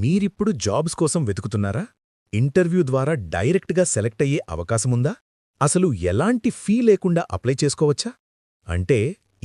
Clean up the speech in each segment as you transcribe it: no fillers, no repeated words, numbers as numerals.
మీరిప్పుడు జాబ్స్ కోసం వెతుకుతున్నారా? ఇంటర్వ్యూ ద్వారా డైరెక్ట్గా సెలెక్ట్ అయ్యే అవకాశముందా? అసలు ఎలాంటి ఫీ లేకుండా అప్లై చేసుకోవచ్చా? అంటే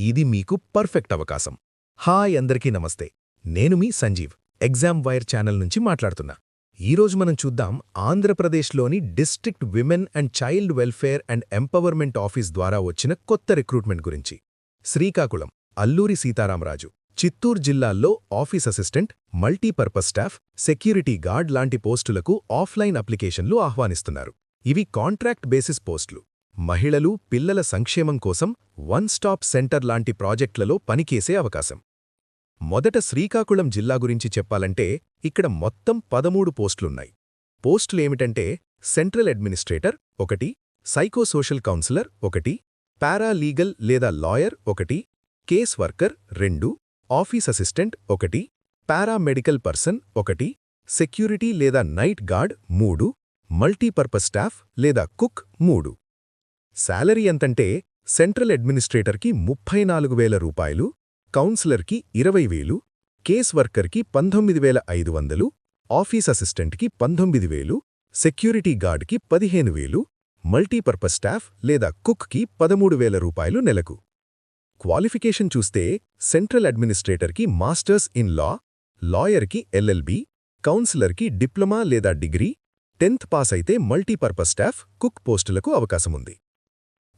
ఇది మీకు పర్ఫెక్ట్ అవకాశం. హాయ్ అందరికీ నమస్తే. నేను మీ సంజీవ్, ఎగ్జామ్ వైర్ ఛానల్ నుంచి మాట్లాడుతున్నా. ఈరోజు మనం చూద్దాం ఆంధ్రప్రదేశ్లోని district women and child welfare and empowerment office ద్వారా వచ్చిన కొత్త రిక్రూట్మెంట్ గురించి. శ్రీకాకుళం, అల్లూరి సీతారామరాజు, చిత్తూరు జిల్లాల్లో office assistant, multipurpose staff, security guard లాంటి పోస్టులకు ఆఫ్లైన్ అప్లికేషన్లు ఆహ్వానిస్తున్నారు. ఇవి కాంట్రాక్ట్ బేసిస్ పోస్టులు. మహిళలు, పిల్లల సంక్షేమం కోసం వన్ స్టాప్ సెంటర్ లాంటి ప్రాజెక్టులలో పనిచేసే అవకాశం. మొదట శ్రీకాకుళం జిల్లా గురించి చెప్పాలంటే ఇక్కడ మొత్తం 13 పోస్టులున్నాయి. పోస్టులేమిటంటే central administrator 1, psychosocial counsellor 1, paralegal లేదా lawyer 1, case worker 2, office assistant 1, paramedical person 1, security లేదా నైట్ గార్డ్ 3, మల్టీపర్పస్ స్టాఫ్ లేదా కుక్ 3. శాలరీ ఎంతంటే సెంట్రల్ అడ్మినిస్ట్రేటర్కి 34,000 రూపాయలు, కౌన్సిలర్కి 20,000, కేస్ వర్కర్కి 19,500, ఆఫీస్ అసిస్టెంట్కి 19,000, సెక్యూరిటీ గార్డ్కి 15,000, మల్టీపర్పస్ స్టాఫ్ లేదా కుక్కి 13,000 రూపాయలు నెలకు. క్వాలిఫికేషన్ చూస్తే సెంట్రల్ అడ్మినిస్ట్రేటర్కి మాస్టర్స్ ఇన్ లా, లాయర్కి LLB, కౌన్సిలర్కి డిప్లొమా లేదా డిగ్రీ, 10th పాస్ అయితే మల్టీపర్పస్ స్టాఫ్, కుక్ పోస్టులకు అవకాశముంది.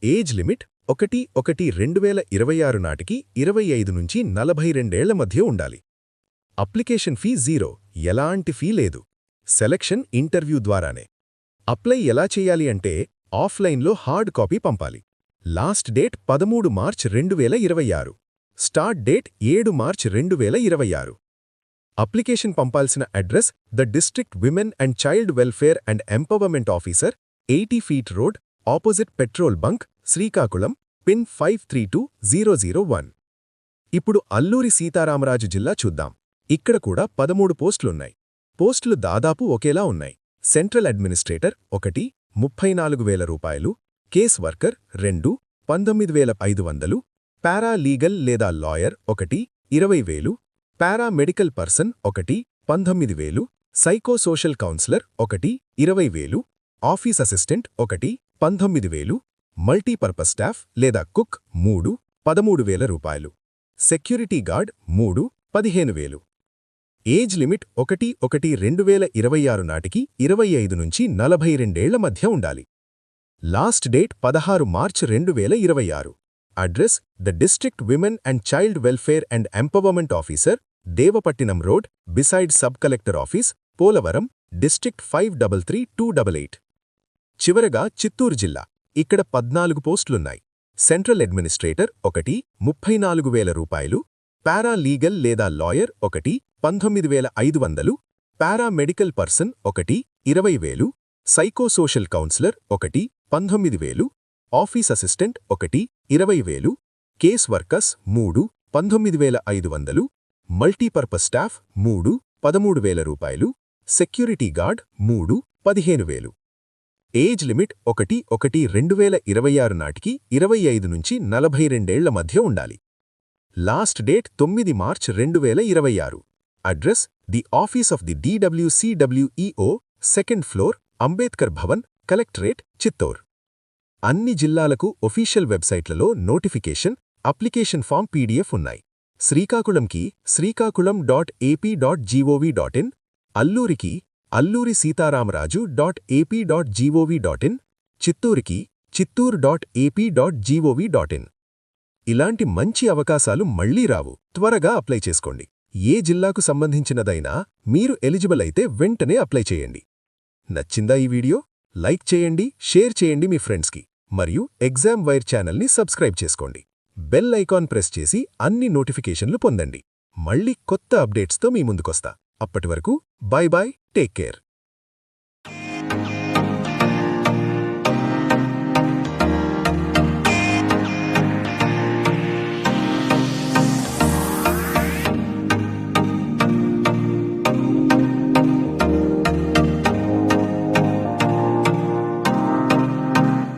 ఏజ్ లిమిట్ 1/1/2026 నాటికి 25 నుంచి 42 ఏళ్ల మధ్య ఉండాలి. అప్లికేషన్ ఫీ 0, ఎలాంటి ఫీ లేదు. సెలక్షన్ ఇంటర్వ్యూ ద్వారానే. అప్లై ఎలా చేయాలి అంటే ఆఫ్లైన్లో హార్డ్ కాపీ పంపాలి. Last date 13 March 2026. Start date 7 March 2026. Application పంపాల్సిన address the district women and child welfare and empowerment officer, 80 feet road, opposite petrol bunk, Srikakulam, pin 532001. ఇప్పుడు అల్లూరి సీతారామరాజు జిల్లా చూద్దాం. ఇక్కడ కూడా 13 పోస్టులున్నాయి. పోస్టులు దాదాపు ఒకేలా ఉన్నాయి. సెంట్రల్ అడ్మినిస్ట్రేటర్ 1, 34,000 రూపాయలు, కేస్ వర్కర్ 2, 19,500, పారాలీగల్ లేదా lawyer 1, 20,000, paramedical person 1, 19,000, psychosocial counsellor 1, 20,000, office assistant 1, 19,000, multipurpose staff లేదా కుక్ 3, 13,000 రూపాయలు, సెక్యూరిటీ గార్డ్ 3, 15,000. ఏజ్ లిమిట్ 1/1/2026 నాటికి 25 నుంచి 42 ఏళ్ల మధ్య ఉండాలి. Last date 16 March 2026. Address the district women and child welfare and empowerment officer, Devapattinam road, beside sub collector office, Polavaram, district 533288. చివరగా చిత్తూరు జిల్లా. ఇక్కడ 14 పోస్టులున్నాయి. సెంట్రల్ అడ్మినిస్ట్రేటర్ 1, 34,000 రూపాయలు, పారాలీగల్ లేదా lawyer 1, 19,500, paramedical person 1, 20,000, psychosocial counsellor 1, 19,000, office assistant 1, 20,000, case workers 3, 19,500, multipurpose staff 3, 13,000 రూపాయలు, security guard 3, 15,000. Age limit 1/1/2026 నాటికి 25 నుంచి 42 ఏళ్ల మధ్య ఉండాలి. Last date 9 March 2026. Address the office of the DWCWEO, 2nd floor, Ambedkar Bhavan, collectorate, Chittoor. అన్ని జిల్లాలకు ఒఫీషియల్ వెబ్సైట్లలో నోటిఫికేషన్, అప్లికేషన్ ఫామ్ PDF ఉన్నాయి. శ్రీకాకుళంకి శ్రీకాకుళం.ap.gov.in, అల్లూరికి అల్లూరి సీతారామరాజు.ap.gov.in, చిత్తూరుకి చిత్తూరు.ap.gov.in. ఇలాంటి మంచి అవకాశాలు మళ్లీ రావు. త్వరగా అప్లై చేసుకోండి. ఏ జిల్లాకు సంబంధించినదైనా మీరు ఎలిజిబుల్ అయితే వెంటనే అప్లై చేయండి. నచ్చిందా ఈ వీడియో? లైక్ చేయండి, షేర్ చేయండి మీ ఫ్రెండ్స్కి. మరియు ఎగ్జామ్ వైర్ ఛానల్ని సబ్స్క్రైబ్ చేసుకోండి. బెల్ ఐకాన్ ప్రెస్ చేసి అన్ని నోటిఫికేషన్లు పొందండి. మళ్ళీ కొత్త అప్డేట్స్తో మీ ముందుకొస్తా. అప్పటి వరకు బై బై, టేక్ కేర్.